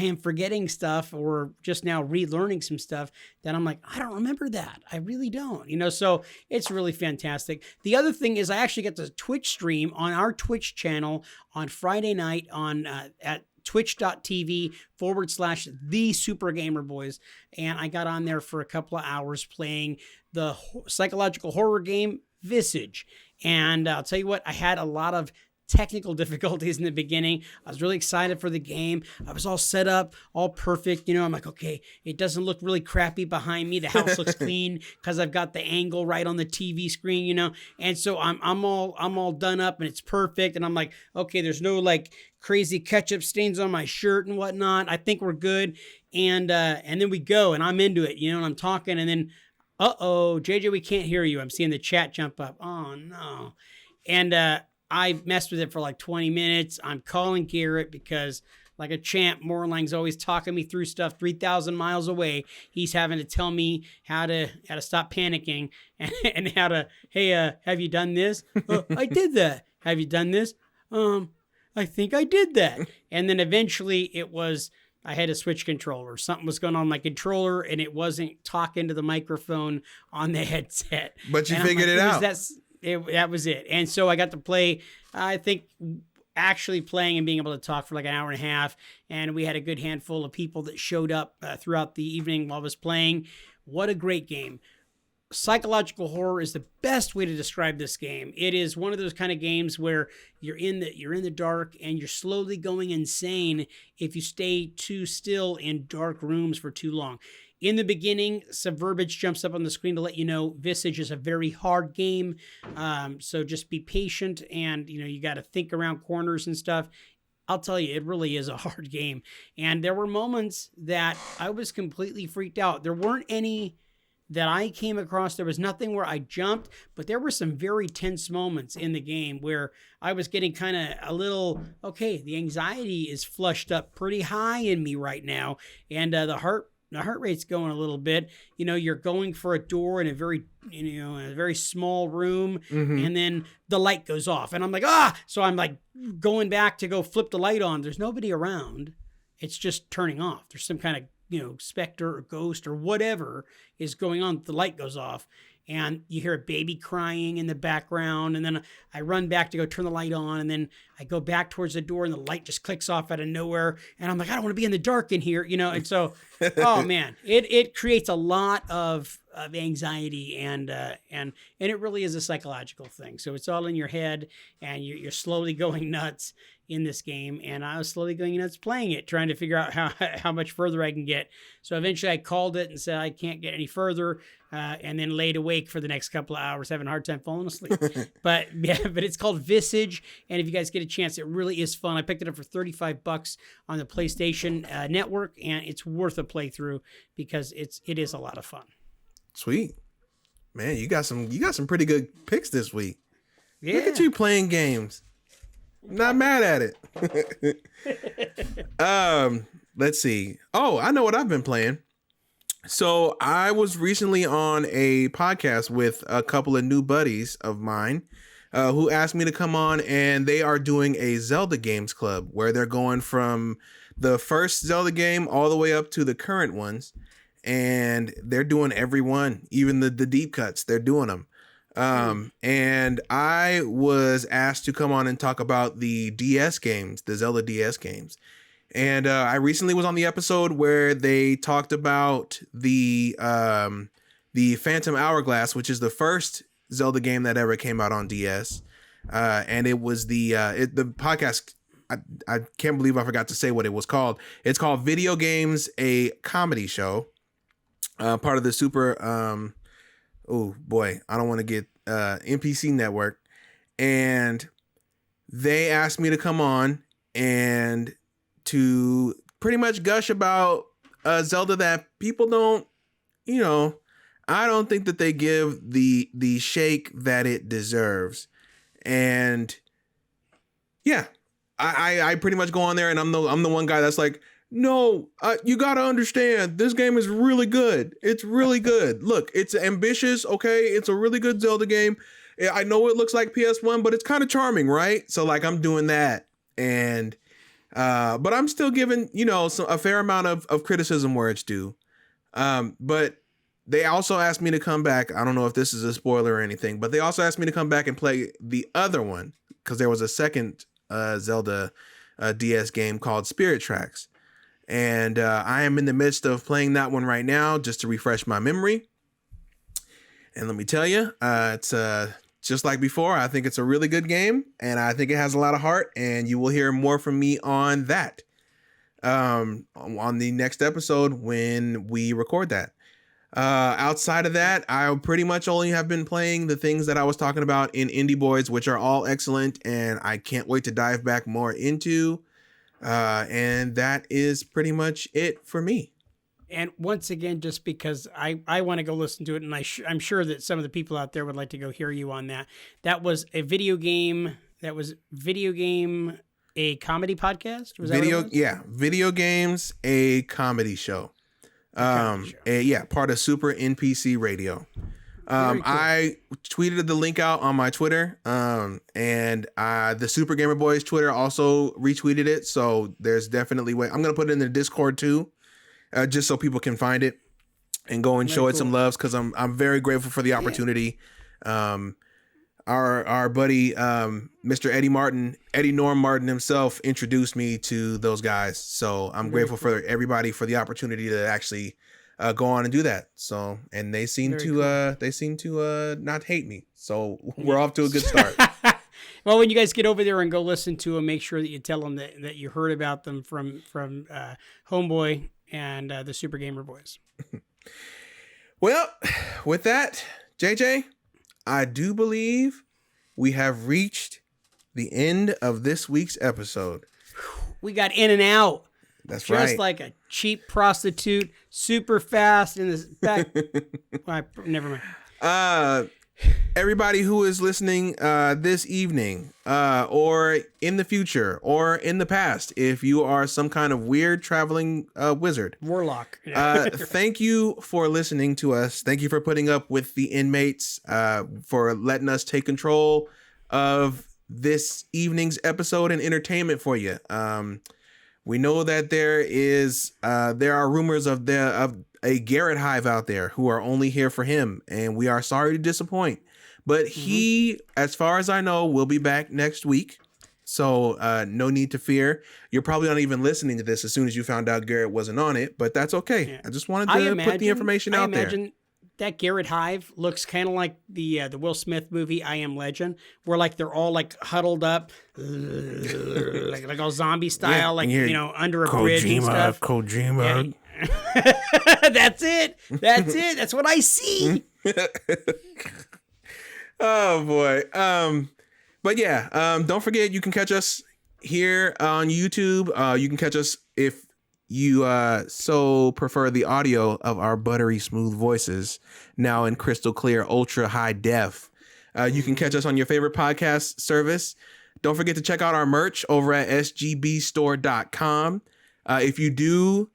am forgetting stuff, or just now relearning some stuff that I'm like, I don't remember that. I really don't. So it's really fantastic. The other thing is I actually get to Twitch stream on our Twitch channel on Friday night on at twitch.tv/the Super Gamer Boys. And I got on there for a couple of hours playing the psychological horror game Visage. And I'll tell you what, I had a lot of technical difficulties in the beginning. I was really excited for the game. I was all set up, all perfect. I'm like, okay, it doesn't look really crappy behind me. The house looks clean because I've got the angle right on the TV screen, And so I'm all done up and it's perfect. And I'm like, okay, there's no like crazy ketchup stains on my shirt and whatnot. I think we're good. And then we go, and I'm into it, and I'm talking, and then JJ, we can't hear you. I'm seeing the chat jump up. Oh no. And I messed with it for like 20 minutes. I'm calling Garrett because, like a champ, Morlang's always talking me through stuff 3,000 miles away. He's having to tell me how to stop panicking and how to, hey, have you done this? I did that. Have you done this? I think I did that. And then eventually I had to switch controller. Something was going on my controller, and it wasn't talking to the microphone on the headset. But you figured it out. That was it. And so I got to play, I think, actually playing and being able to talk for like an hour and a half. And we had a good handful of people that showed up throughout the evening while I was playing. What a great game. Psychological horror is the best way to describe this game. It is one of those kind of games where you're in the dark and you're slowly going insane if you stay too still in dark rooms for too long. In the beginning, some verbiage jumps up on the screen to let you know Visage is a very hard game. So just be patient, and you got to think around corners and stuff. I'll tell you, it really is a hard game. And there were moments that I was completely freaked out. There weren't any that I came across. There was nothing where I jumped, but there were some very tense moments in the game where I was getting kind of a little, okay, the anxiety is flushed up pretty high in me right now. And the heart rate's going a little bit. You're going for a door in a very, in a very small room, and then the light goes off, and I'm like, so I'm like going back to go flip the light on. There's nobody around. It's just turning off. There's some kind of, specter or ghost or whatever is going on. The light goes off, and you hear a baby crying in the background. And then I run back to go turn the light on, and then I go back towards the door, and the light just clicks off out of nowhere. And I'm like, I don't want to be in the dark in here, And so, oh man, it creates a lot of anxiety and it really is a psychological thing. So it's all in your head, and you're slowly going nuts in this game. And I was slowly going nuts playing it, trying to figure out how much further I can get. So eventually I called it and said I can't get any further, and then laid awake for the next couple of hours having a hard time falling asleep. but it's called Visage, and if you guys get a chance, it really is fun. I picked it up for $35 on the PlayStation Network, and it's worth a playthrough because it is a lot of fun. Sweet. Man, you got some pretty good picks this week. Yeah. Look at you playing games. I'm not mad at it. Let's see. Oh, I know what I've been playing. So I was recently on a podcast with a couple of new buddies of mine who asked me to come on, and they are doing a Zelda Games Club where they're going from the first Zelda game all the way up to the current ones. And they're doing every one, even the deep cuts, they're doing them. And I was asked to come on and talk about the DS games, the Zelda DS games. And I recently was on the episode where they talked about the Phantom Hourglass, which is the first Zelda game that ever came out on DS. And it was the podcast. I can't believe I forgot to say what it was called. It's called Video Games, a Comedy Show. Part of the super, oh boy, I don't want to get NPC Network. And they asked me to come on and to pretty much gush about Zelda that people don't, I don't think that they give the shake that it deserves. And yeah, I pretty much go on there and I'm the one guy that's like, no, you got to understand, this game is really good. It's really good. Look, it's ambitious, okay? It's a really good Zelda game. I know it looks like PS1, but it's kind of charming, right? So, like, I'm doing that. And, but I'm still giving, a fair amount of criticism where it's due. But they also asked me to come back. I don't know if this is a spoiler or anything, but they also asked me to come back and play the other one, because there was a second Zelda DS game called Spirit Tracks. And I am in the midst of playing that one right now just to refresh my memory. And let me tell you, it's just like before. I think it's a really good game, and I think it has a lot of heart, and you will hear more from me on that on the next episode when we record that. Outside of that, I pretty much only have been playing the things that I was talking about in Indie Boys, which are all excellent, and I can't wait to dive back more into. And that is pretty much it for me. And once again, just because I want to go listen to it, and I'm sure that some of the people out there would like to go hear you on that. That was a video game. A comedy podcast. Was that what it was? Yeah, Video Games, a Comedy Show. Part of Super NPC Radio. Cool. I tweeted the link out on my Twitter, and the Super Gamer Boys Twitter also retweeted it. So there's definitely way. I'm gonna put it in the Discord too, just so people can find it and go and show it some loves, because I'm very grateful for the opportunity. Our buddy Mr. Eddie Norm Martin himself introduced me to those guys. So I'm grateful for everybody for the opportunity to actually go on and do that. So, and they seem to not hate me. So we're off to a good start. Well, when you guys get over there and go listen to them, make sure that you tell them that you heard about them from Homeboy and the Super Gamer Boys. Well, with that, JJ, I do believe we have reached the end of this week's episode. We got in and out. That's right. Just like a cheap prostitute, super fast in the back. Never mind. Everybody who is listening this evening, or in the future, or in the past, if you are some kind of weird traveling wizard, warlock, thank you for listening to us. Thank you for putting up with the inmates, for letting us take control of this evening's episode and entertainment for you. We know that there are rumors of a Garrett Hive out there who are only here for him, and we are sorry to disappoint. But he, as far as I know, will be back next week. So no need to fear. You're probably not even listening to this as soon as you found out Garrett wasn't on it, but that's okay. Yeah. I just wanted to put the information out there. I imagine that Garrett Hive looks kind of like the Will Smith movie I Am Legend, where like they're all like huddled up, like all zombie style, like under a bridge and stuff. Kojima. Yeah. That's it. That's what I see. Oh boy. But yeah, don't forget you can catch us here on YouTube. You can catch us if you so prefer the audio of our buttery smooth voices now in crystal clear ultra high def. You can catch us on your favorite podcast service. Don't forget to check out our merch over at sgbstore.com. If you do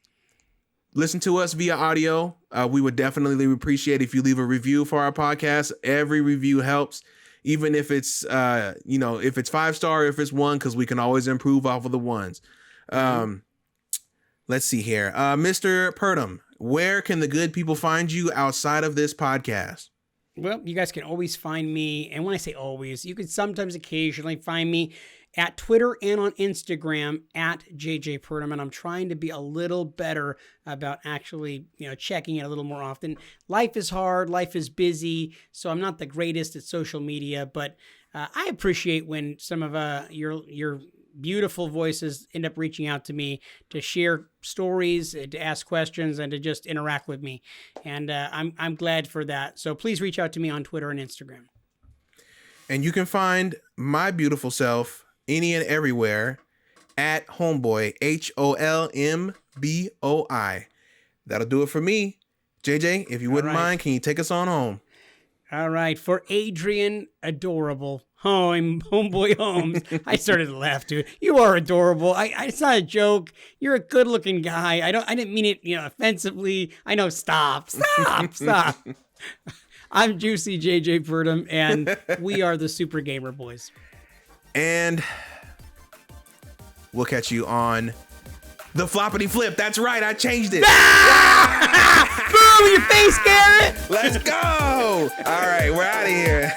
listen to us via audio, we would definitely appreciate if you leave a review for our podcast. Every review helps, even if it's if it's 5-star, if it's 1, because we can always improve off of the ones. Let's see here. Mr. Purdom, where can the good people find you outside of this podcast? Well, you guys can always find me. And when I say always, you can sometimes occasionally find me at Twitter and on Instagram at JJ Purdom. And I'm trying to be a little better about actually, checking it a little more often. Life is hard. Life is busy. So I'm not the greatest at social media, but I appreciate when some of your beautiful voices end up reaching out to me to share stories, to ask questions, and to just interact with me. And I'm glad for that. So please reach out to me on Twitter and Instagram. And you can find my beautiful self any and everywhere at Homeboy, HOLMBOI. That'll do it for me. JJ, if you wouldn't mind, can you take us on home? All right. For Adrian, adorable. Homeboy Holmes. I started to laugh too. You are adorable. It's not a joke. You're a good-looking guy. I didn't mean it, offensively. I know. Stop. I'm Juicy JJ Purdom, and we are the Super Gamer Boys. And we'll catch you on the floppity flip. That's right. I changed it. Boom! Your face, Garrett. Let's go. All right, we're out of here.